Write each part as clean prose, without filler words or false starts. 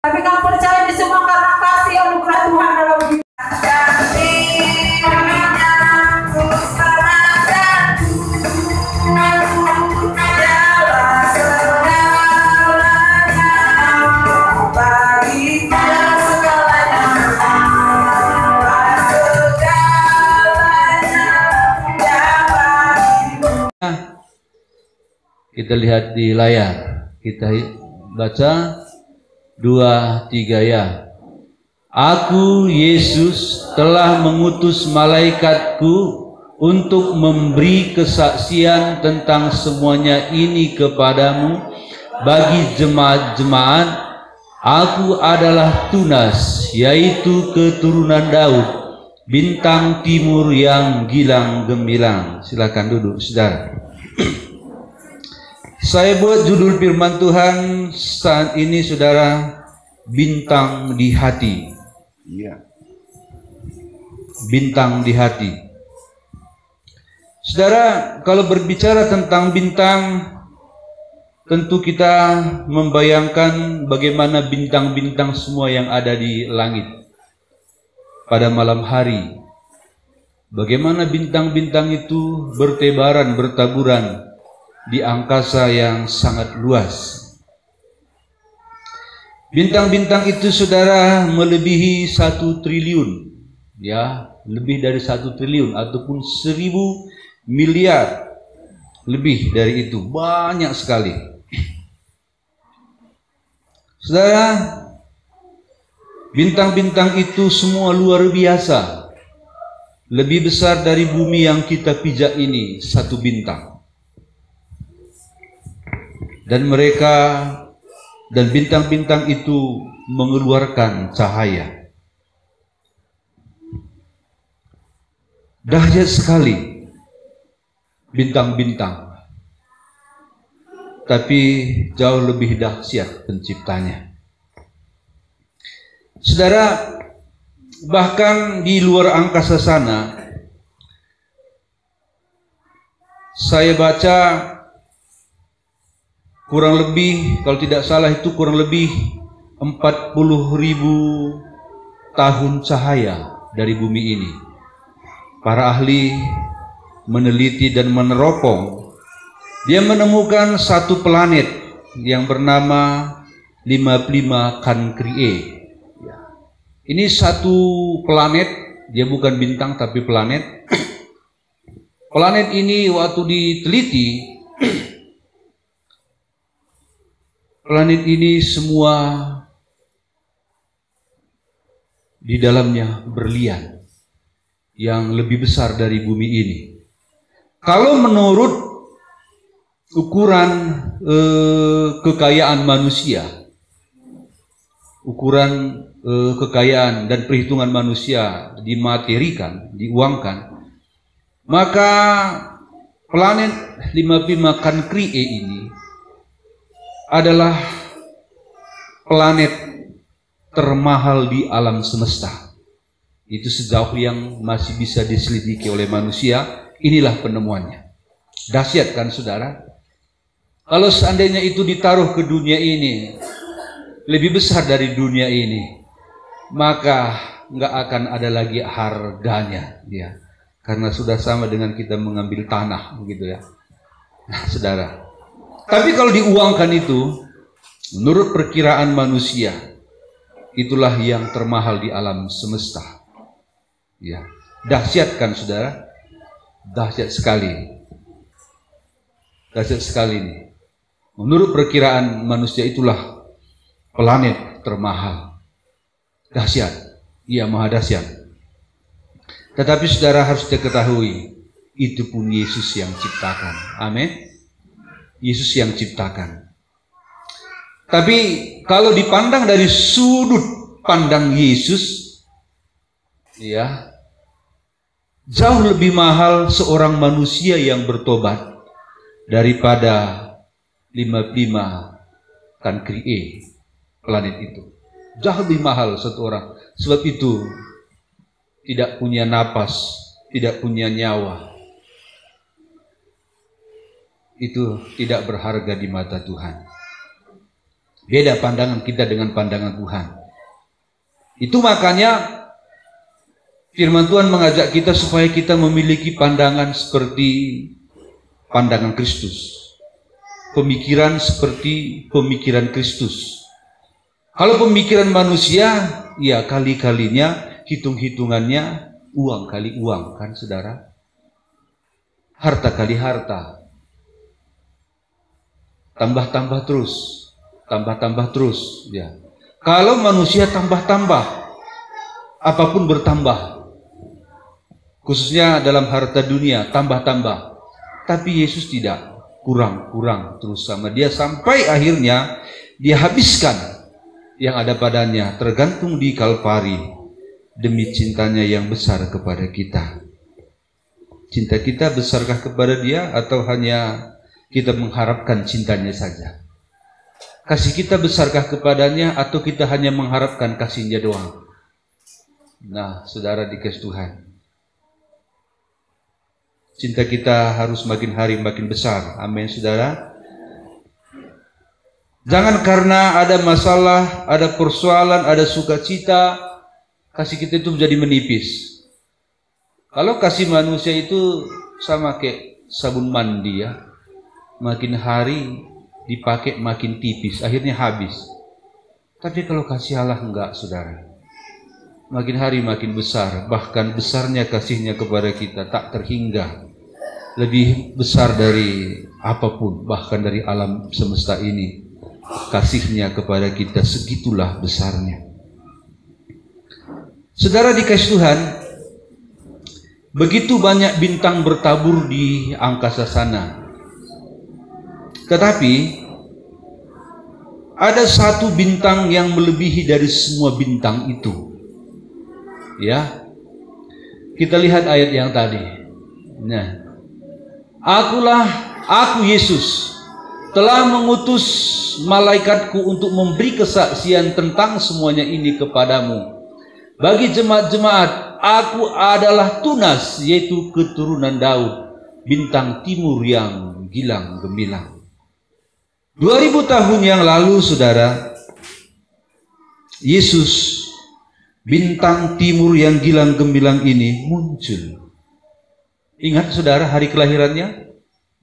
Tapi kamu percaya di semua karena kasih anugerah Tuhan dalam hidup. Kita lihat di layar, kita baca 2-3 ya. Aku Yesus telah mengutus malaikatku untuk memberi kesaksian tentang semuanya ini kepadamu bagi jemaat-jemaat. Aku adalah Tunas, yaitu keturunan Daud, bintang timur yang gilang gemilang. Silakan duduk, saudara. Saya buat judul firman Tuhan saat ini, saudara, bintang di hati. Ya. Bintang di hati. Saudara, kalau berbicara tentang bintang, tentu kita membayangkan bagaimana bintang-bintang semua yang ada di langit pada malam hari. Bagaimana bintang-bintang itu bertebaran, bertaburan di angkasa yang sangat luas. Bintang-bintang itu, saudara, melebihi 1 triliun, ya, lebih dari 1 triliun ataupun 1000 miliar, lebih dari itu, banyak sekali. Saudara, bintang-bintang itu semua luar biasa, lebih besar dari bumi yang kita pijak ini, 1 bintang. Dan bintang-bintang itu mengeluarkan cahaya. Dahsyat sekali bintang-bintang, tapi jauh lebih dahsyat penciptanya. Saudara, bahkan di luar angkasa sana, saya baca kurang lebih, kalau tidak salah itu kurang lebih 40.000 tahun cahaya dari bumi ini. Para ahli meneliti dan meneropong. Dia menemukan satu planet yang bernama 55 Cancri. Ini satu planet, dia bukan bintang tapi planet. Planet ini waktu diteliti, planet ini semua di dalamnya berlian yang lebih besar dari bumi ini. Kalau menurut ukuran kekayaan manusia, ukuran kekayaan dan perhitungan manusia dimaterikan, diuangkan, maka planet 55 Cancri ini adalah planet termahal di alam semesta. Itu sejauh yang masih bisa diselidiki oleh manusia. Inilah penemuannya. Dahsyat kan, saudara? Kalau seandainya itu ditaruh ke dunia ini, lebih besar dari dunia ini, maka nggak akan ada lagi harganya, ya. Karena sudah sama dengan kita mengambil tanah, begitu ya. Nah, saudara, tapi kalau diuangkan itu, menurut perkiraan manusia, itulah yang termahal di alam semesta. Ya, dahsyat kan, saudara? Dahsyat sekali. Dahsyat sekali ini. Menurut perkiraan manusia, itulah planet termahal. Dahsyat. Iya, maha dahsyat. Tetapi saudara harus diketahui, itu pun Yesus yang ciptakan. Amin. Yesus yang ciptakan. Tapi kalau dipandang dari sudut pandang Yesus, ya, jauh lebih mahal seorang manusia yang bertobat daripada 55 Cancri, planet itu. Jauh lebih mahal satu orang. Sebab itu tidak punya napas, tidak punya nyawa. Itu tidak berharga di mata Tuhan. Beda pandangan kita dengan pandangan Tuhan. Itu makanya firman Tuhan mengajak kita supaya kita memiliki pandangan seperti pandangan Kristus. Pemikiran seperti pemikiran Kristus. Kalau pemikiran manusia, ya kali-kalinya hitung-hitungannya uang kali uang, kan saudara? Harta kali harta. Tambah-tambah terus, ya. Kalau manusia tambah-tambah, apapun bertambah. Khususnya dalam harta dunia, tambah-tambah. Tapi Yesus tidak, kurang terus sama dia sampai akhirnya dia habiskan yang ada padanya, tergantung di Kalvari demi cintanya yang besar kepada kita. Cinta kita besarkah kepada dia atau hanya kita mengharapkan cintanya saja? Kasih kita besarkah kepadanya atau kita hanya mengharapkan kasihnya doang? Nah, saudara dikasih Tuhan, cinta kita harus makin hari makin besar. Amin, saudara. Jangan karena ada masalah, ada persoalan, ada sukacita, kasih kita itu menjadi menipis. Kalau kasih manusia itu sama kayak sabun mandi, ya, makin hari dipakai makin tipis, akhirnya habis. Tapi kalau kasih Allah enggak, saudara, makin hari makin besar. Bahkan besarnya kasihnya kepada kita tak terhingga, lebih besar dari apapun, bahkan dari alam semesta ini. Kasihnya kepada kita segitulah besarnya. Saudara dikasih Tuhan, begitu banyak bintang bertabur di angkasa sana. Tetapi ada satu bintang yang melebihi dari semua bintang itu. Ya. Kita lihat ayat yang tadi. Nah, aku Yesus telah mengutus malaikatku untuk memberi kesaksian tentang semuanya ini kepadamu. Bagi jemaat-jemaat, aku adalah Tunas, yaitu keturunan Daud, bintang timur yang gilang gemilang. 2000 tahun yang lalu, saudara, Yesus, bintang timur yang gilang gemilang ini muncul. Ingat saudara, hari kelahirannya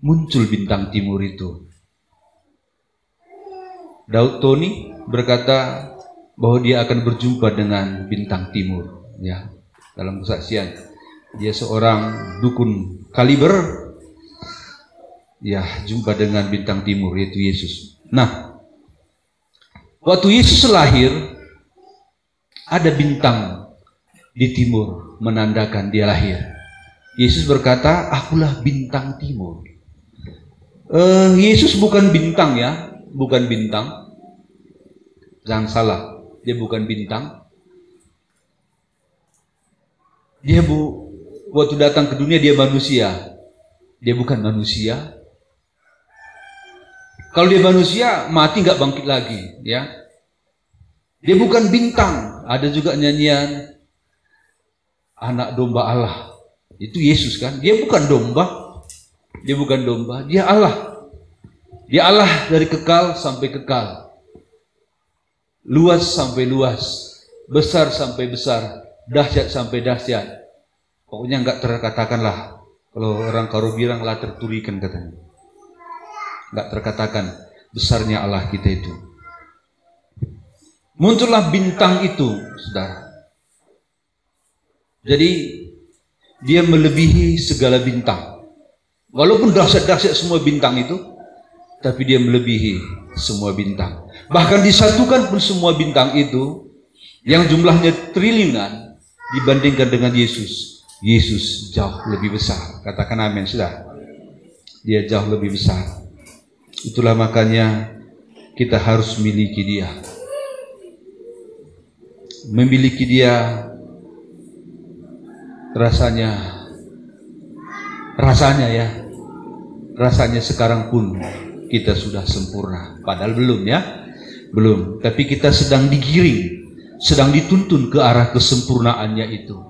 muncul bintang timur itu. Daud Tony berkata bahwa dia akan berjumpa dengan bintang timur, ya, dalam kesaksian. Dia seorang dukun Kaliber, ya, jumpa dengan bintang timur, yaitu Yesus. Nah, waktu Yesus lahir, ada bintang di timur menandakan dia lahir. Yesus berkata, akulah bintang timur. Yesus bukan bintang, ya, bukan bintang. Jangan salah, dia bukan bintang. Dia waktu datang ke dunia dia manusia. Dia bukan manusia. Kalau dia manusia, mati nggak bangkit lagi, ya. Dia bukan bintang. Ada juga nyanyian anak domba Allah. Itu Yesus kan? Dia bukan domba. Dia bukan domba. Dia Allah. Dia Allah dari kekal sampai kekal. Luas sampai luas. Besar sampai besar. Dahsyat sampai dahsyat. Pokoknya nggak terkatakan lah. Kalau orang Karo bilang lah terturikan katanya. Nggak terkatakan besarnya Allah kita itu. Muncullah bintang itu, saudara. Jadi dia melebihi segala bintang. Walaupun dahsyat-dahsyat semua bintang itu, tapi dia melebihi semua bintang. Bahkan disatukan pun semua bintang itu, yang jumlahnya triliunan, dibandingkan dengan Yesus. Yesus jauh lebih besar. Katakan amin, sudah. Dia jauh lebih besar. Itulah makanya kita harus miliki dia. Memiliki dia rasanya sekarang pun kita sudah sempurna. Padahal belum, ya, belum. Tapi kita sedang digiring, sedang dituntun ke arah kesempurnaannya itu.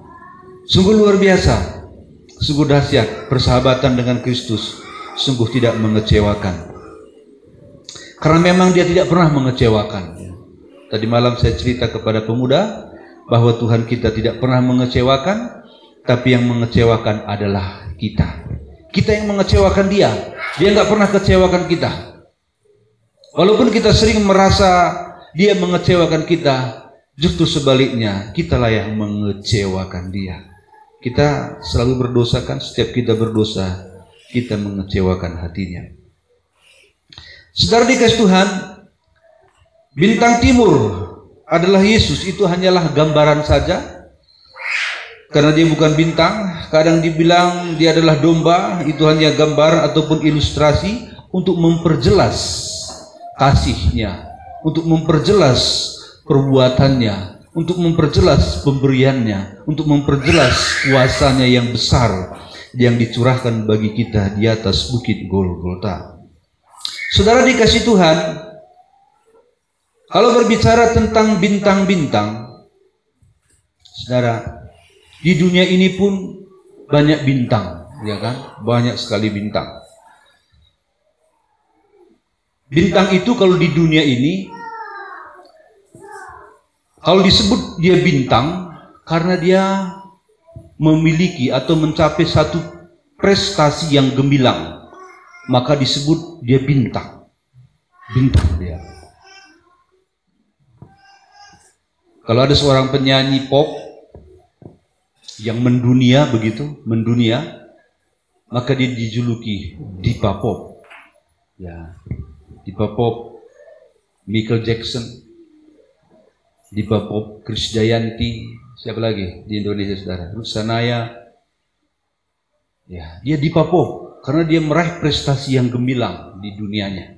Sungguh luar biasa, sungguh dahsyat. Persahabatan dengan Kristus sungguh tidak mengecewakan. Karena memang dia tidak pernah mengecewakan. Tadi malam saya cerita kepada pemuda bahwa Tuhan kita tidak pernah mengecewakan, tapi yang mengecewakan adalah kita. Kita yang mengecewakan dia. Dia nggak pernah kecewakan kita. Walaupun kita sering merasa dia mengecewakan kita, justru sebaliknya kitalah yang mengecewakan dia. Kita selalu berdosa kan, setiap kita berdosa kita mengecewakan hatinya. Saudara dikasih Tuhan, bintang timur adalah Yesus. Itu hanyalah gambaran saja, karena dia bukan bintang. Kadang dibilang dia adalah domba, itu hanya gambar ataupun ilustrasi untuk memperjelas kasihnya, untuk memperjelas perbuatannya, untuk memperjelas pemberiannya, untuk memperjelas kuasanya yang besar yang dicurahkan bagi kita di atas bukit Golgota. Saudara dikasih Tuhan, kalau berbicara tentang bintang-bintang, saudara, di dunia ini pun banyak bintang, ya kan? Banyak sekali bintang. Bintang itu kalau di dunia ini, kalau disebut dia bintang, karena dia memiliki atau mencapai satu prestasi yang gemilang, maka disebut dia bintang. Bintang dia. Kalau ada seorang penyanyi pop yang mendunia begitu, mendunia, maka dia dijuluki Diva Pop. Ya, Diva Pop Michael Jackson, Diva Pop Krisdayanti, siapa lagi di Indonesia saudara? Ruth Sahanaya. Ya, dia Diva Pop karena dia meraih prestasi yang gemilang di dunianya.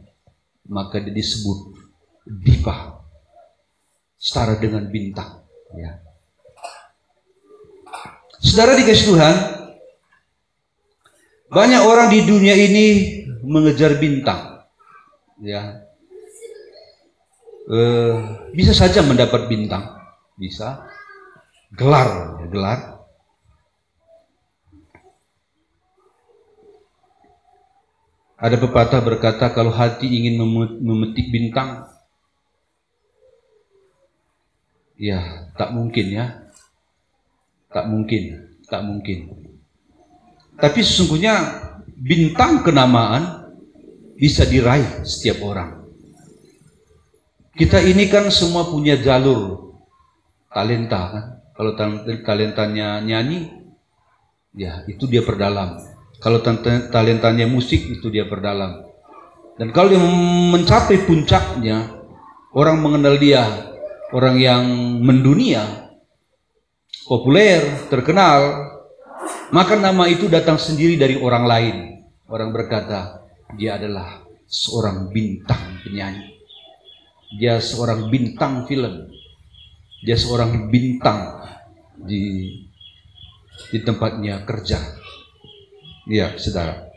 Maka dia disebut diva, setara dengan bintang. Ya. Saudara dikasih Tuhan, banyak orang di dunia ini mengejar bintang. Ya, bisa saja mendapat bintang, bisa gelar, ya, gelar. Ada pepatah berkata, kalau hati ingin memetik bintang, ya tak mungkin ya, tak mungkin. Tapi sesungguhnya bintang kenamaan bisa diraih setiap orang. Kita ini kan semua punya jalur talenta kan. Kalau talentanya nyanyi, ya itu dia perdalam. Kalau talentanya musik, itu dia perdalam. Dan kalau dia mencapai puncaknya, orang mengenal dia, orang yang mendunia, populer, terkenal, maka nama itu datang sendiri dari orang lain. Orang berkata, dia adalah seorang bintang penyanyi. Dia seorang bintang film. Dia seorang bintang di tempatnya kerja. Ya, saudara.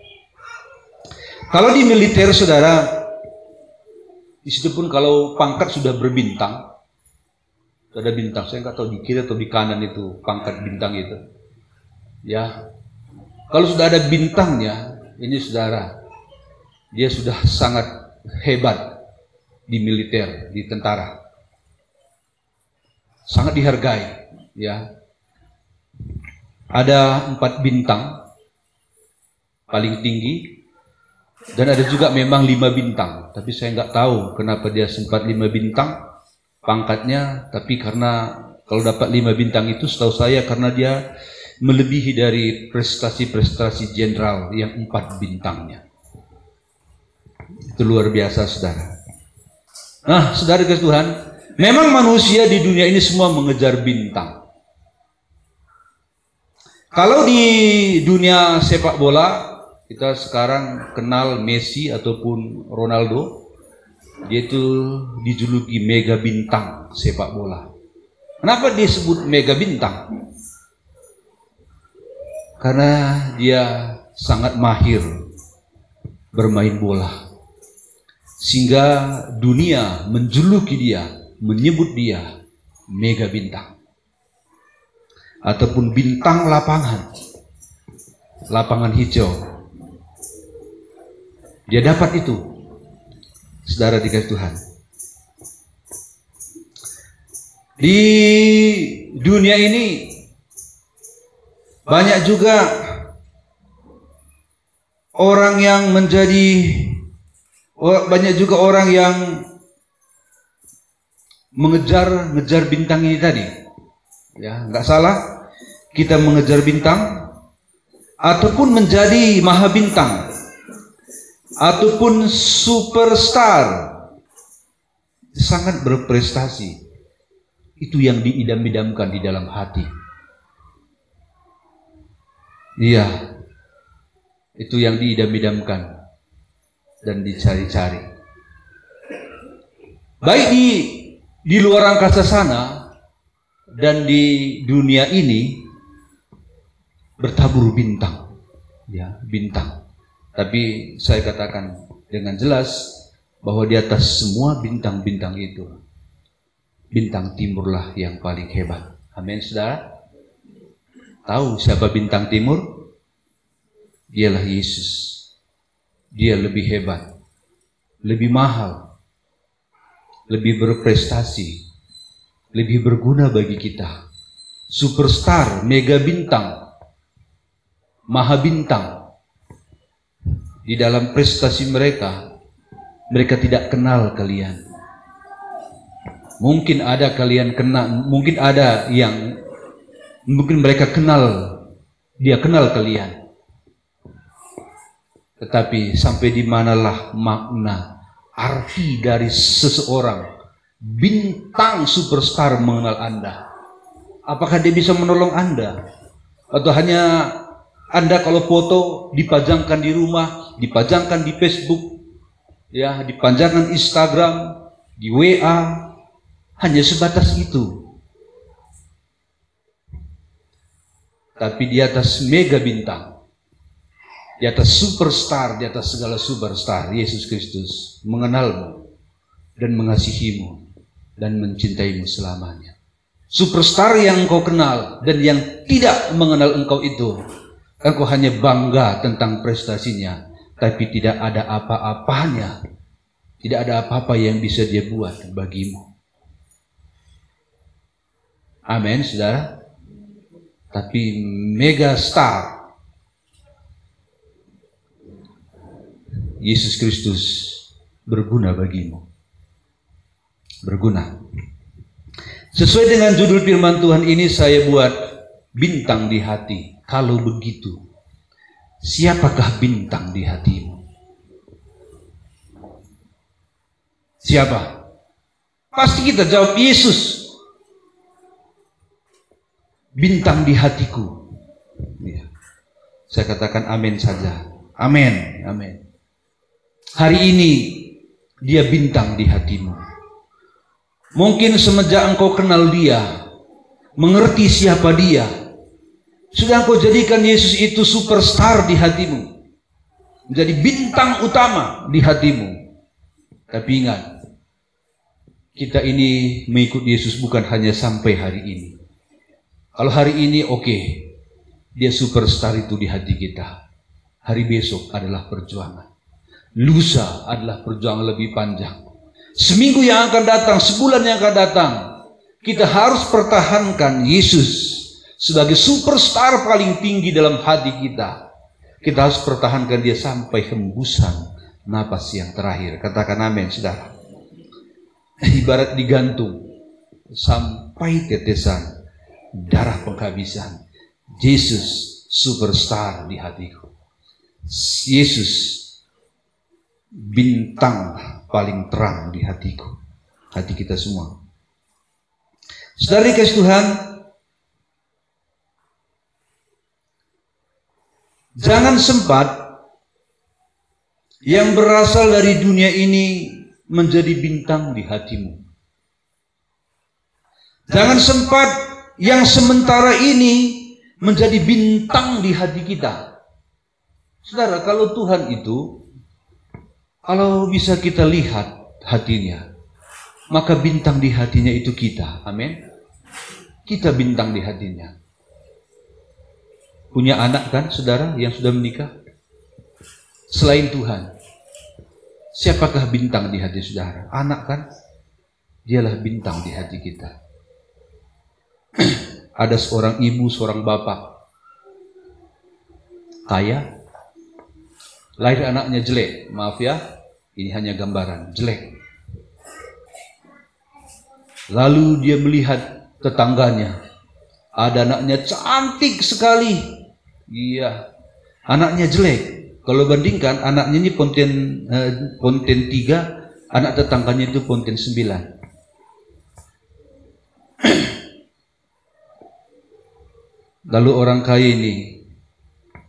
Kalau di militer, saudara, di situ pun kalau pangkat sudah berbintang, ada bintang. Saya nggak tahu di kiri atau di kanan itu pangkat bintang itu. Ya, kalau sudah ada bintangnya, ini saudara, dia sudah sangat hebat di militer, di tentara, sangat dihargai. Ya, ada 4 bintang paling tinggi, dan ada juga memang 5 bintang. Tapi saya nggak tahu kenapa dia sempat 5 bintang pangkatnya. Tapi karena kalau dapat 5 bintang itu, setahu saya karena dia melebihi dari prestasi-prestasi jenderal yang 4 bintangnya. Itu luar biasa, saudara. Nah, saudara kasih Tuhan, memang manusia di dunia ini semua mengejar bintang. Kalau di dunia sepak bola, kita sekarang kenal Messi ataupun Ronaldo, dia itu dijuluki mega bintang sepak bola. Kenapa dia sebut mega bintang? Karena dia sangat mahir bermain bola, sehingga dunia menjuluki dia, menyebut dia mega bintang ataupun bintang lapangan hijau. Dia dapat itu Saudara dikasih Tuhan. Di dunia ini banyak juga orang yang mengejar bintang ini tadi. Ya, nggak salah kita mengejar bintang ataupun menjadi maha bintang ataupun superstar, sangat berprestasi. Itu yang diidam-idamkan di dalam hati. Iya, itu yang diidam-idamkan dan dicari-cari. Baik di luar angkasa sana dan di dunia ini bertabur bintang, ya, bintang. Tapi saya katakan dengan jelas bahwa di atas semua bintang-bintang itu, bintang timurlah yang paling hebat. Amin, saudara. Tahu siapa bintang timur? Dialah Yesus. Dia lebih hebat, lebih mahal, lebih berprestasi, lebih berguna bagi kita. Superstar, mega bintang, maha bintang. Di dalam prestasi mereka tidak kenal kalian. Mungkin ada kalian kenal, mungkin ada yang mungkin mereka kenal, dia kenal kalian. Tetapi sampai di manalah makna, arti dari seseorang bintang superstar mengenal Anda? Apakah dia bisa menolong Anda? Atau hanya Anda kalau foto dipajangkan di rumah, dipajangkan di Facebook, ya, dipajangkan Instagram, di WA, hanya sebatas itu. Tapi di atas mega bintang, di atas superstar, di atas segala superstar, Yesus Kristus mengenalmu dan mengasihimu dan mencintaimu selamanya. Superstar yang engkau kenal dan yang tidak mengenal engkau itu, engkau hanya bangga tentang prestasinya, tapi tidak ada apa-apanya, tidak ada apa-apa yang bisa dia buat bagimu. Amin, saudara. Tapi mega star Yesus Kristus berguna bagimu. Berguna. Sesuai dengan judul firman Tuhan ini saya buat bintang di hati. Kalau begitu, siapakah bintang di hatimu? Siapa? Pasti kita jawab Yesus. Bintang di hatiku. Ya. Saya katakan amin saja. Amin, amin. Hari ini dia bintang di hatimu. Mungkin semenjak engkau kenal dia, mengerti siapa dia, sudah engkau jadikan Yesus itu superstar di hatimu, menjadi bintang utama di hatimu. Tapi ingat, kita ini mengikut Yesus bukan hanya sampai hari ini. Kalau hari ini oke, dia superstar itu di hati kita. Hari besok adalah perjuangan. Lusa adalah perjuangan lebih panjang. Seminggu yang akan datang, sebulan yang akan datang, kita harus pertahankan Yesus sebagai superstar paling tinggi dalam hati kita. Kita harus pertahankan dia sampai hembusan napas yang terakhir. Katakan amin, saudara. Ibarat digantung sampai tetesan darah penghabisan. Yesus superstar di hatiku. Yesus bintang paling terang di hatiku, hati kita semua. Saudara dikasih Tuhan, jangan sempat yang berasal dari dunia ini menjadi bintang di hatimu. Jangan sempat yang sementara ini menjadi bintang di hati kita. Saudara, kalau Tuhan itu, kalau bisa kita lihat hatinya, maka bintang di hatinya itu kita. Amin. Kita bintang di hatinya. Punya anak kan, saudara, yang sudah menikah? Selain Tuhan, Siapakah bintang di hati saudara? Anak kan? Dialah bintang di hati kita. Ada seorang ibu, seorang bapak kaya, lahir anaknya jelek. Maaf ya, ini hanya gambaran, jelek. Lalu dia melihat tetangganya, ada anaknya cantik sekali. Iya, anaknya jelek. Kalau bandingkan anaknya ini ponten 3, anak tetangganya itu ponten 9. Lalu orang kaya ini,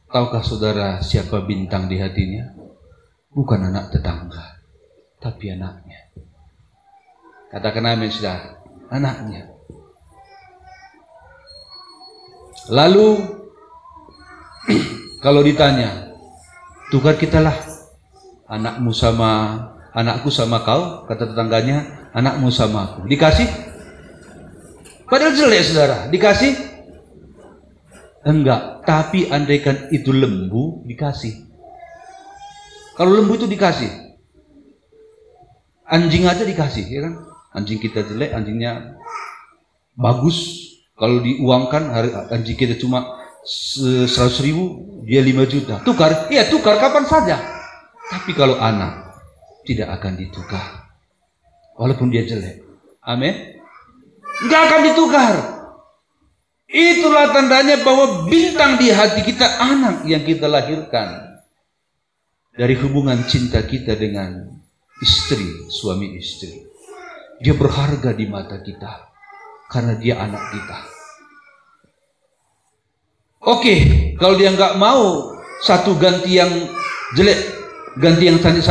tahukah saudara siapa bintang di hatinya? Bukan anak tetangga, tapi anaknya. Katakan amin saudara, anaknya. Lalu kalau ditanya, tukar kita lah, anakku sama kau, kata tetangganya, anakmu sama aku. Dikasih? Padahal jelek saudara, dikasih? Enggak, tapi andaikan itu lembu, dikasih. Kalau lembu itu dikasih. Anjing aja dikasih, ya kan? Anjing kita jelek, anjingnya bagus. Kalau diuangkan, anjing kita cuma 100.000, dia 5 juta. Tukar? Iya tukar kapan saja. Tapi kalau anak, tidak akan ditukar. Walaupun dia jelek. Amin? Enggak akan ditukar. Itulah tandanya bahwa bintang di hati kita anak yang kita lahirkan dari hubungan cinta kita dengan istri, suami istri. Dia berharga di mata kita karena dia anak kita. Oke, kalau dia nggak mau satu ganti yang jelek, ganti yang cantik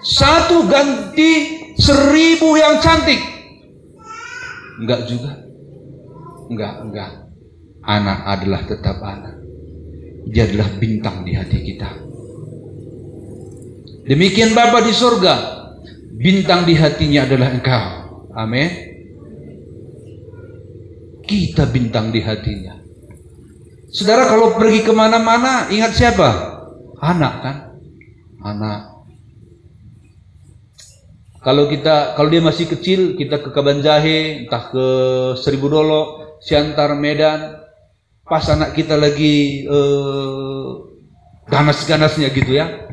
satu ganti 1000 yang cantik. Enggak juga. Enggak. Anak adalah tetap anak. Dia adalah bintang di hati kita. Demikian Bapa di surga, bintang di hatinya adalah engkau. Amin. Kita bintang di hatinya. Saudara kalau pergi kemana-mana, ingat siapa? Anak kan? Anak. Kalau dia masih kecil, kita ke Kaban Jahe, entah ke Seribu Dolok, Siantar, Medan, pas anak kita lagi ganas-ganasnya gitu ya,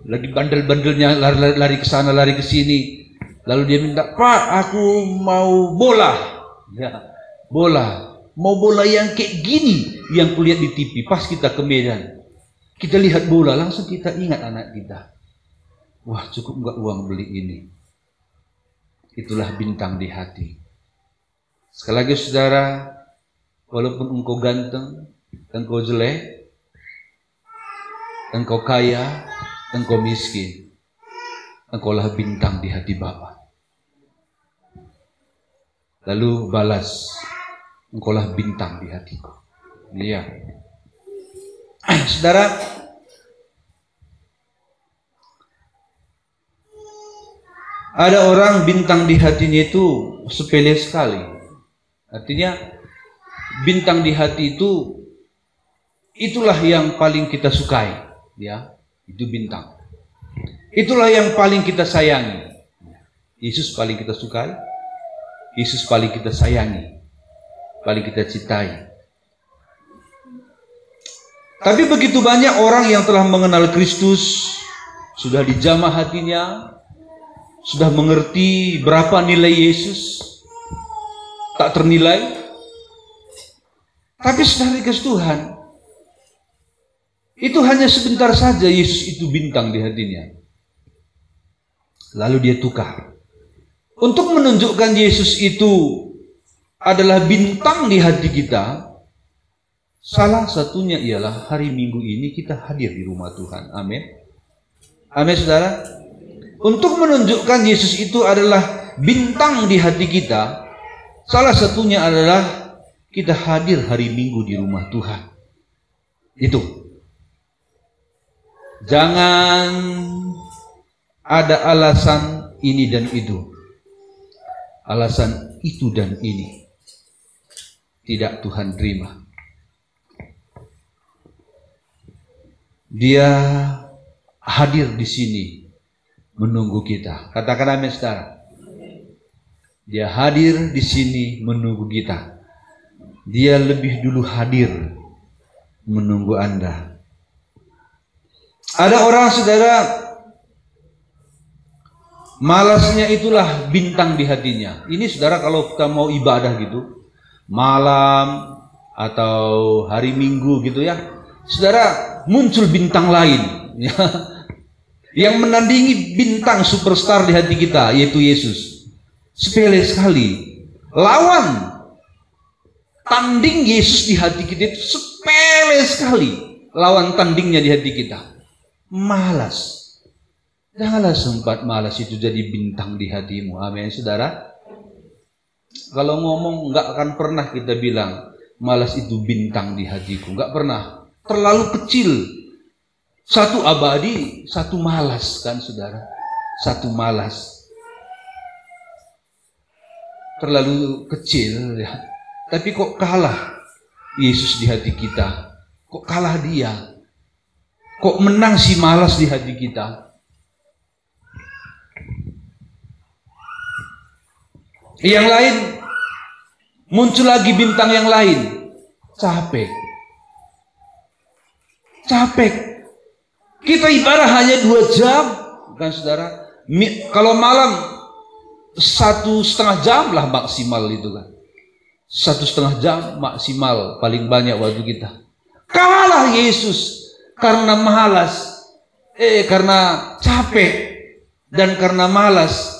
lagi bandel-bandelnya, lari ke sana, lari ke sini, lalu dia minta, Pak, aku mau bola, ya, mau bola yang kayak gini, yang kulihat di TV. Pas kita ke Medan, kita lihat bola, langsung kita ingat anak kita. Wah, cukup nggak uang beli ini? Itulah bintang di hati. Sekali lagi saudara, walaupun engkau ganteng, engkau jelek, engkau kaya, engkau miskin, engkaulah bintang di hati Bapa. Lalu balas, engkaulah bintang di hatiku. Iya. Saudara, ada orang bintang di hatinya itu sepele sekali. Artinya bintang di hati itu, itulah yang paling kita sukai, ya, itu bintang. Itulah yang paling kita sayangi. Yesus paling kita sukai, Yesus paling kita sayangi, paling kita cintai. Tapi begitu banyak orang yang telah mengenal Kristus, sudah dijamah hatinya, sudah mengerti berapa nilai Yesus, tak ternilai. Tapi saudara kasih Tuhan, itu hanya sebentar saja Yesus itu bintang di hatinya. Lalu dia tukar. Untuk menunjukkan Yesus itu adalah bintang di hati kita, salah satunya ialah hari Minggu ini kita hadir di rumah Tuhan. Amin. Amin saudara. Untuk menunjukkan Yesus itu adalah bintang di hati kita, salah satunya adalah kita hadir hari Minggu di rumah Tuhan. Itu. Jangan ada alasan ini dan itu. Alasan itu dan ini. Tidak Tuhan terima. Dia hadir di sini menunggu kita. Katakan amin, saudara. Dia hadir di sini menunggu kita. Dia lebih dulu hadir menunggu Anda. Ada orang, saudara, malasnya itulah bintang di hatinya. Ini, saudara, kalau kita mau ibadah gitu, malam atau hari Minggu gitu ya, saudara, muncul bintang lain ya, yang menandingi bintang superstar di hati kita, yaitu Yesus. Sepele sekali. Lawan tanding Yesus di hati kita itu sepele sekali. Lawan tandingnya di hati kita, malas. Janganlah sempat malas itu jadi bintang di hatimu. Amin, saudara. Kalau ngomong nggak akan pernah kita bilang malas itu bintang di hatiku. Nggak pernah. Terlalu kecil. Satu abadi, satu malas, kan, saudara. Satu malas. Terlalu kecil ya. Tapi kok kalah Yesus di hati kita? Kok kalah dia? Kok menang si malas di hati kita? Yang lain, muncul lagi bintang yang lain. Capek. Kita ibadah hanya 2 jam, kan, saudara? Kalau malam 1,5 jam lah maksimal itu, kan. 1,5 jam maksimal paling banyak waktu kita. Kalah Yesus karena malas, karena capek dan karena malas.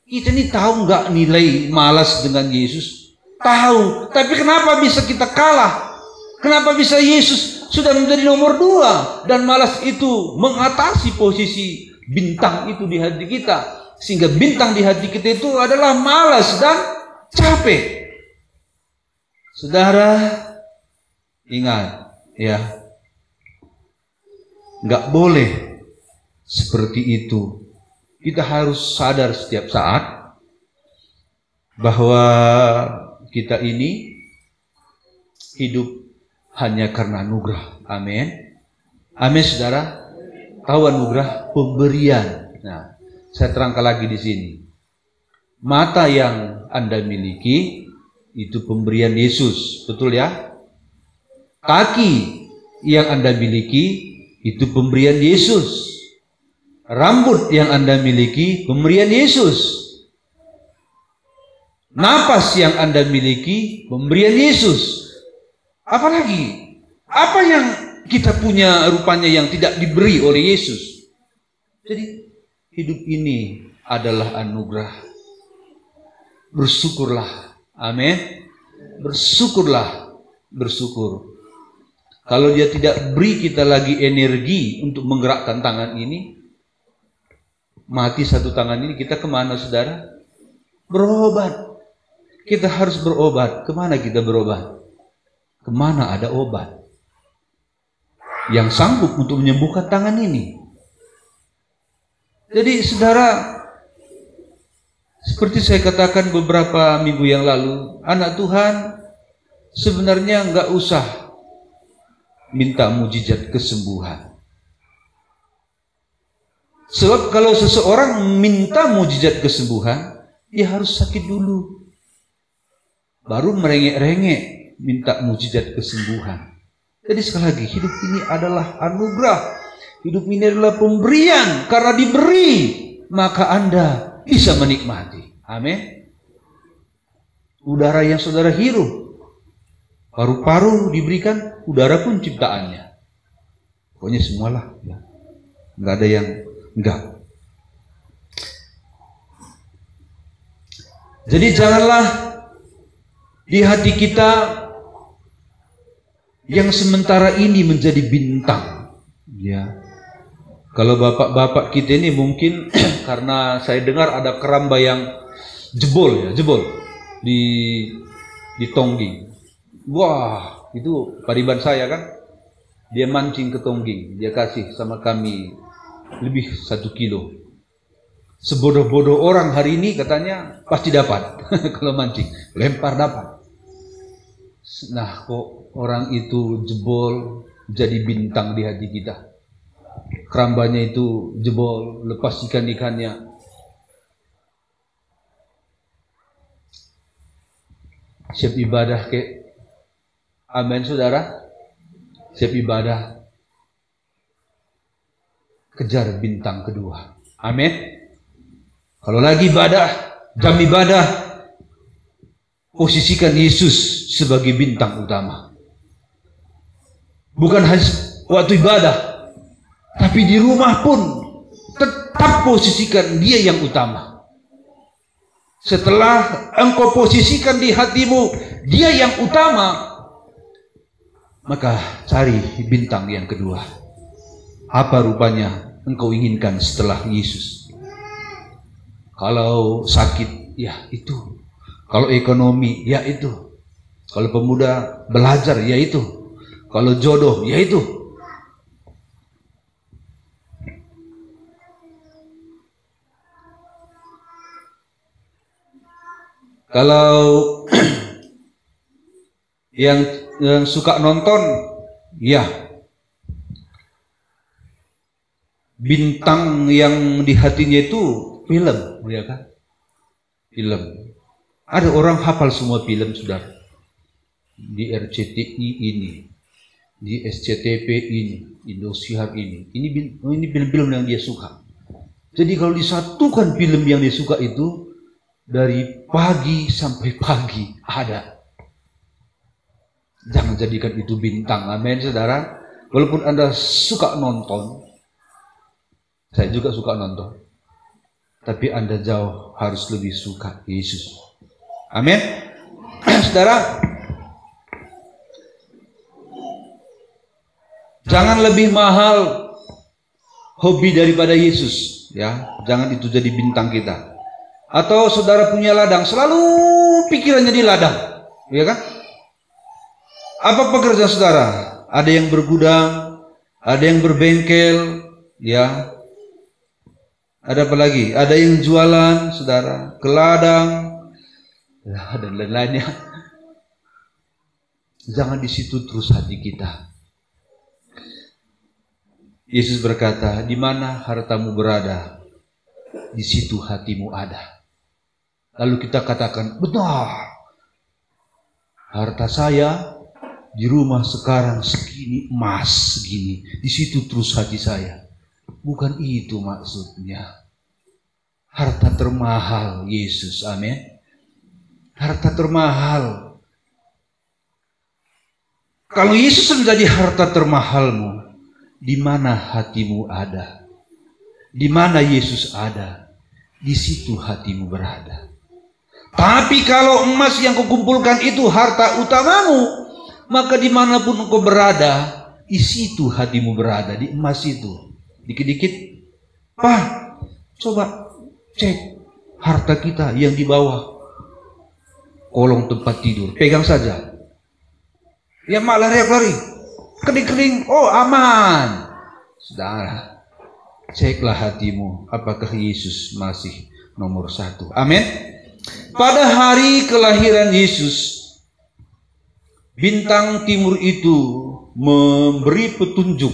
Kita ini tahu nggak nilai malas dengan Yesus? Tahu. Tapi kenapa bisa kita kalah? Kenapa bisa Yesus sudah menjadi nomor 2 dan malas itu mengatasi posisi bintang itu di hati kita, sehingga bintang di hati kita itu adalah malas dan capek. Saudara, ingat ya, nggak boleh seperti itu. Kita harus sadar setiap saat bahwa kita ini hidup hanya karena anugerah. Amin. Amin, saudara. Tahu anugerah pemberian. Nah, saya terangkan lagi di sini. Mata yang Anda miliki itu pemberian Yesus, betul ya? Kaki yang Anda miliki itu pemberian Yesus. Rambut yang Anda miliki pemberian Yesus. Napas yang Anda miliki pemberian Yesus. Apalagi apa yang kita punya rupanya yang tidak diberi oleh Yesus. Jadi hidup ini adalah anugerah. Bersyukurlah. Amin. Bersyukurlah. Bersyukur. Kalau dia tidak beri kita lagi energi untuk menggerakkan tangan ini, mati satu tangan ini, kita kemana, saudara? Berobat. Kita harus berobat. Kemana kita berobat? Kemana ada obat yang sanggup untuk menyembuhkan tangan ini? Jadi, saudara, seperti saya katakan beberapa minggu yang lalu, anak Tuhan sebenarnya nggak usah minta mujizat kesembuhan. Sebab kalau seseorang minta mujizat kesembuhan, dia harus sakit dulu, baru merengek-rengek minta mujizat kesembuhan. Jadi sekali lagi, hidup ini adalah anugerah. Hidup ini adalah pemberian. Karena diberi, maka Anda bisa menikmati. Amin. Udara yang saudara hirup, paru-paru diberikan, udara pun ciptaannya. Pokoknya semualah, ya. Nggak ada yang enggak. Jadi janganlah di hati kita yang sementara ini menjadi bintang, ya. Kalau bapak-bapak kita ini mungkin karena saya dengar ada keramba yang jebol di Tongging. Wah, itu pariban saya, kan. Dia mancing ke Tongging, dia kasih sama kami lebih 1 kilo. Sebodoh-bodoh orang hari ini katanya pasti dapat. Kalau mancing, lempar dapat. Nah, kok orang itu jebol jadi bintang di hati kita? kerambanya itu jebol, lepas ikan-ikannya. Siap ibadah ke? Amin saudara. Siap ibadah. Kejar bintang kedua. Amin. Kalau lagi ibadah, jam ibadah, posisikan Yesus sebagai bintang utama. Bukan hanya waktu ibadah, tapi di rumah pun tetap posisikan Dia yang utama. Setelah engkau posisikan di hatimu Dia yang utama, maka cari bintang yang kedua. Apa rupanya engkau inginkan setelah Yesus? Kalau sakit, ya itu. Kalau ekonomi, ya itu. Kalau pemuda belajar, ya itu. Kalau jodoh, ya itu. Kalau yang suka nonton, ya bintang yang di hatinya itu film, ya kan? Film. Ada orang hafal semua film, saudara. Di RCTI ini, di SCTV ini, Indosiar ini. Ini film-film yang dia suka. Jadi kalau disatukan film yang dia suka itu, dari pagi sampai pagi ada. Jangan jadikan itu bintang. Amin, saudara. Walaupun Anda suka nonton, saya juga suka nonton, tapi Anda jauh harus lebih suka Yesus. Amin. Saudara, jangan lebih mahal hobi daripada Yesus, ya. Jangan itu jadi bintang kita. Atau saudara punya ladang, selalu pikirannya di ladang, ya kan? Apa pekerjaan saudara? Ada yang bergudang, ada yang berbengkel, ya. Ada apa lagi? Ada yang jualan, saudara, ke ladang, ya, dan lain-lainnya. Jangan di situ terus hati kita. Yesus berkata, di mana hartamu berada, di situ hatimu ada. Lalu kita katakan, benar, harta saya di rumah sekarang segini, emas segini, di situ terus hati saya. Bukan itu maksudnya. Harta termahal Yesus, amin. Harta termahal. Kalau Yesus menjadi harta termahalmu, di mana hatimu ada? Di mana Yesus ada? Di situ hatimu berada. Tapi kalau emas yang kau kumpulkan itu harta utamamu, maka dimanapun engkau berada, di situ hatimu berada, di emas itu. Dikit-dikit, Pak, coba cek harta kita yang di bawah kolong tempat tidur. Pegang saja. Ya mak lari, kering-kering, oh aman. Saudara, ceklah hatimu, apakah Yesus masih nomor satu. Amin. Pada hari kelahiran Yesus, bintang timur itu memberi petunjuk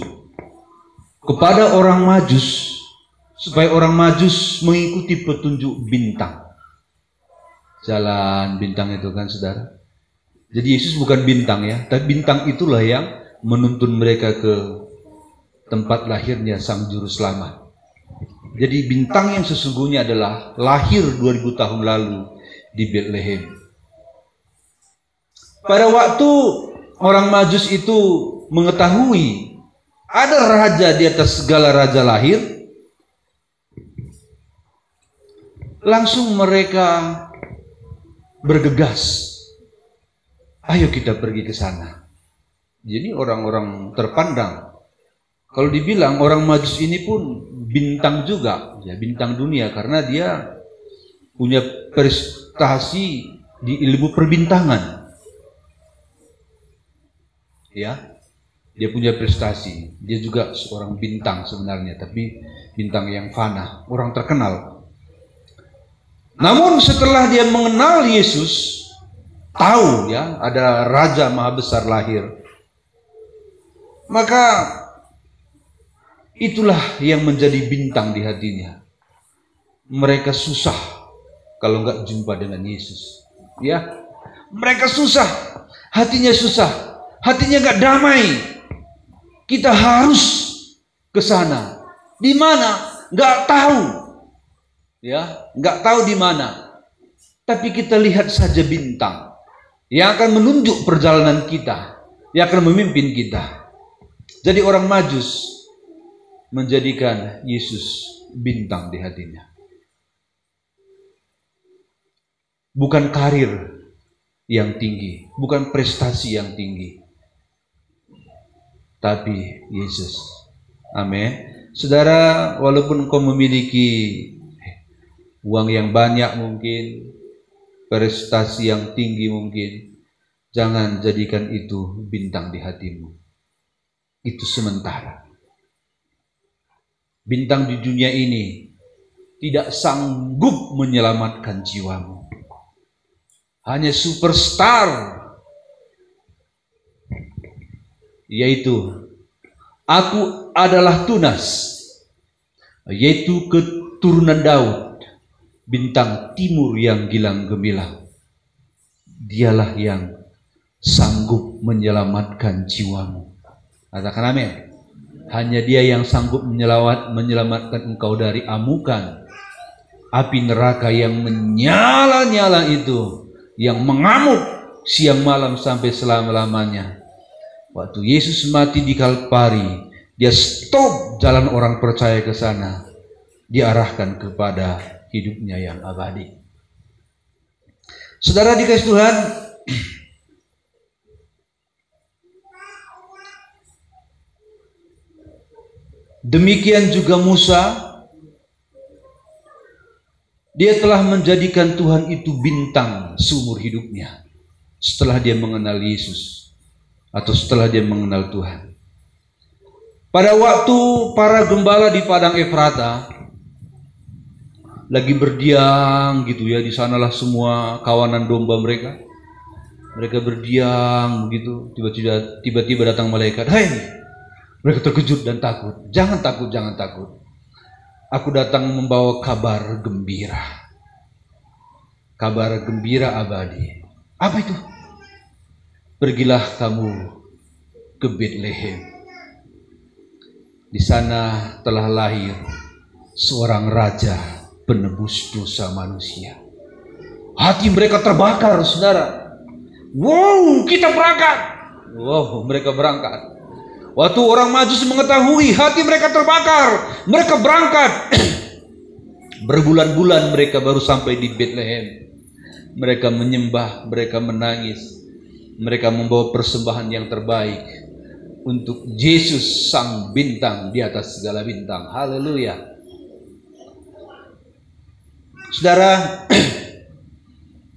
kepada orang Majus, supaya orang Majus mengikuti petunjuk bintang. Jalan bintang itu kan, saudara. Jadi Yesus bukan bintang, ya, tapi bintang itulah yang menuntun mereka ke tempat lahirnya Sang Juru Selamat. Jadi bintang yang sesungguhnya adalah lahir 2000 tahun lalu di Bethlehem. Pada waktu orang Majus itu mengetahui ada raja di atas segala raja lahir, langsung mereka bergegas, ayo kita pergi ke sana. Jadi orang-orang terpandang. Kalau dibilang orang Majus ini pun bintang juga, ya, bintang dunia, karena dia punya prestasi di ilmu perbintangan. Ya, dia punya prestasi. Dia juga seorang bintang sebenarnya, tapi bintang yang fana, orang terkenal. Namun setelah dia mengenal Yesus, tahu ya ada Raja Maha Besar lahir, maka Itulah yang menjadi bintang di hatinya. Mereka susah kalau nggak jumpa dengan Yesus. Ya, mereka susah, hatinya susah, hatinya nggak damai. Kita harus ke sana. Di mana? Nggak tahu. Ya, nggak tahu di mana. Tapi kita lihat saja bintang yang akan menunjuk perjalanan kita, yang akan memimpin kita. Jadi orang Majus menjadikan Yesus bintang di hatinya. Bukan karir yang tinggi, bukan prestasi yang tinggi, tapi Yesus. Amin. Saudara, walaupun engkau memiliki uang yang banyak mungkin, prestasi yang tinggi mungkin, jangan jadikan itu bintang di hatimu. Itu sementara. Bintang di dunia ini tidak sanggup menyelamatkan jiwamu. Hanya superstar, yaitu aku adalah Tunas, yaitu keturunan Daud, bintang timur yang gilang gemilang. Dialah yang sanggup menyelamatkan jiwamu. Katakan amin. Hanya dia yang sanggup menyelamatkan engkau dari amukan api neraka yang menyala-nyala itu, yang mengamuk siang malam sampai selama-lamanya. Waktu Yesus mati di Kalvari, dia stop jalan orang percaya ke sana, diarahkan kepada hidupnya yang abadi. Saudara dikasih Tuhan, demikian juga Musa, dia telah menjadikan Tuhan itu bintang seumur hidupnya setelah dia mengenal Yesus atau setelah dia mengenal Tuhan. Pada waktu para gembala di padang Efrata lagi berdiam gitu ya, di sanalah semua kawanan domba mereka. Mereka berdiam begitu, tiba-tiba datang malaikat. Hai, mereka terkejut dan takut. Jangan takut, jangan takut. Aku datang membawa kabar gembira. Kabar gembira abadi. Apa itu? Pergilah kamu ke Betlehem. Di sana telah lahir seorang raja penebus dosa manusia. Hati mereka terbakar, saudara. Wow, kita berangkat. Wow, mereka berangkat. Waktu orang Majus mengetahui, hati mereka terbakar. Mereka berangkat. Berbulan-bulan mereka baru sampai di Betlehem. Mereka menyembah, mereka menangis. Mereka membawa persembahan yang terbaik untuk Yesus sang bintang di atas segala bintang. Haleluya. Saudara,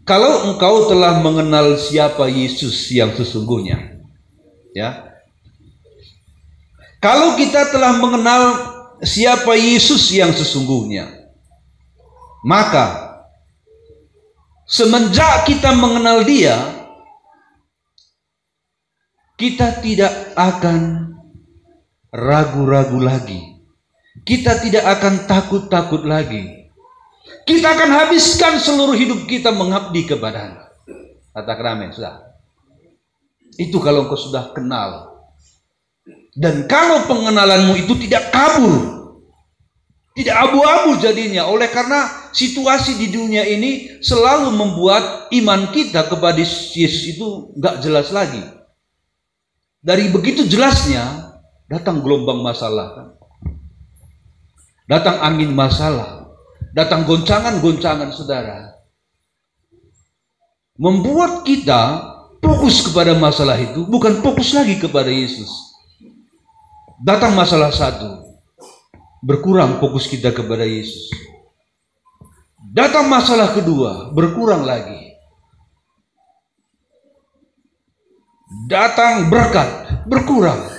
kalau engkau telah mengenal siapa Yesus yang sesungguhnya, ya. Kalau kita telah mengenal siapa Yesus yang sesungguhnya, maka semenjak kita mengenal Dia, kita tidak akan ragu-ragu lagi. Kita tidak akan takut-takut lagi. Kita akan habiskan seluruh hidup kita mengabdi kepada-Nya. Katakan amin, sudah. Itu kalau engkau sudah kenal. Dan kalau pengenalanmu itu tidak kabur, tidak abu-abu jadinya, oleh karena situasi di dunia ini selalu membuat iman kita kepada Yesus itu nggak jelas lagi. Dari begitu jelasnya datang gelombang masalah, datang angin masalah, datang goncangan-goncangan, saudara, membuat kita fokus kepada masalah itu, bukan fokus lagi kepada Yesus. Datang masalah satu, berkurang fokus kita kepada Yesus. Datang masalah kedua, berkurang lagi. Datang berkat, berkurang.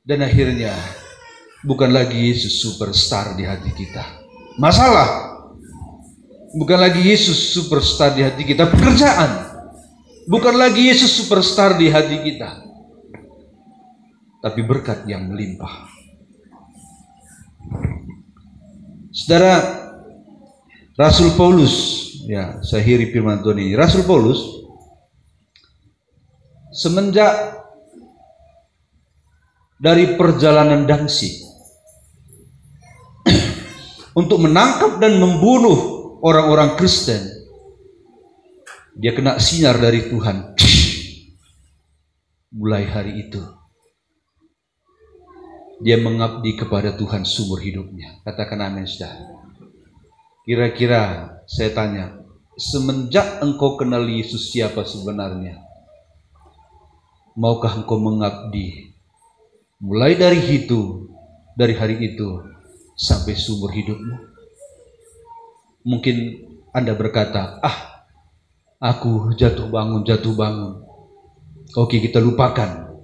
Dan akhirnya bukan lagi Yesus superstar di hati kita. Masalah bukan lagi Yesus superstar di hati kita. Pekerjaan bukan lagi Yesus superstar di hati kita, tapi berkat yang melimpah. Saudara, Rasul Paulus, ya, saya akhiri firman Tuhan ini. Rasul Paulus semenjak dari perjalanan Damsyik untuk menangkap dan membunuh orang-orang Kristen, dia kena sinar dari Tuhan. Mulai hari itu dia mengabdi kepada Tuhan seumur hidupnya. Katakan amin, saudara. Kira-kira saya tanya, semenjak engkau kenal Yesus siapa sebenarnya, maukah engkau mengabdi mulai dari hari itu sampai seumur hidupmu? Mungkin Anda berkata, aku jatuh bangun. Oke, kita lupakan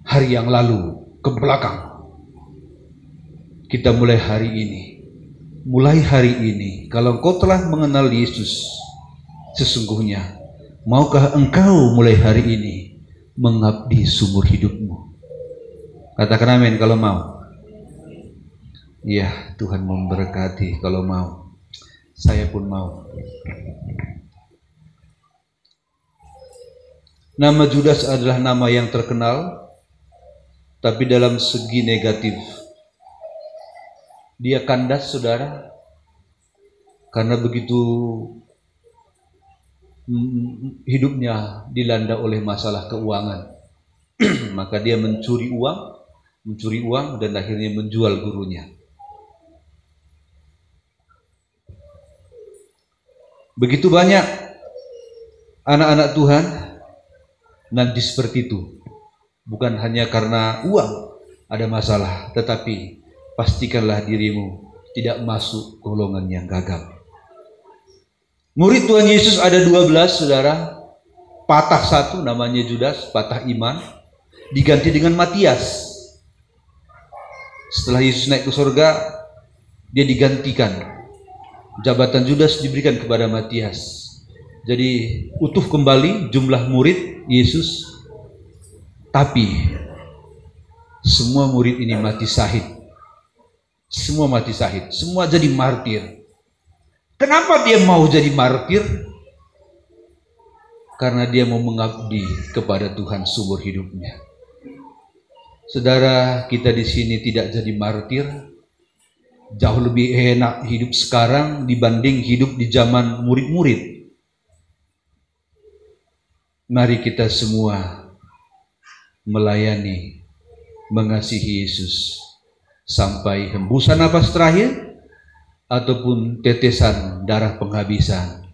hari yang lalu ke belakang. Kita mulai hari ini, kalau engkau telah mengenal Yesus sesungguhnya, maukah engkau mulai hari ini mengabdi seumur hidupmu? Katakan amin kalau mau. Ya, Tuhan memberkati kalau mau. Saya pun mau. Nama Judas adalah nama yang terkenal, tapi dalam segi negatif. Dia kandas, saudara, karena begitu hidupnya dilanda oleh masalah keuangan. Maka dia mencuri uang dan akhirnya menjual gurunya. Begitu banyak anak-anak Tuhan nanti seperti itu. Bukan hanya karena uang ada masalah, tetapi pastikanlah dirimu tidak masuk golongan yang gagal. Murid Tuhan Yesus ada 12, saudara. Patah satu, namanya Judas, patah iman, diganti dengan Matias. Setelah Yesus naik ke surga, dia digantikan. Jabatan Judas diberikan kepada Matias. Jadi utuh kembali jumlah murid Yesus. Tapi semua murid ini mati syahid. Semua mati syahid, semua jadi martir. Kenapa dia mau jadi martir? Karena dia mau mengabdi kepada Tuhan seumur hidupnya. Saudara, kita di sini tidak jadi martir. Jauh lebih enak hidup sekarang dibanding hidup di zaman murid-murid. Mari kita semua melayani, mengasihi Yesus sampai hembusan napas terakhir ataupun tetesan darah penghabisan.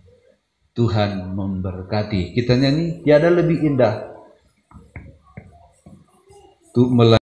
Tuhan memberkati. Kita nyanyi, tiada lebih indah untuk melayani.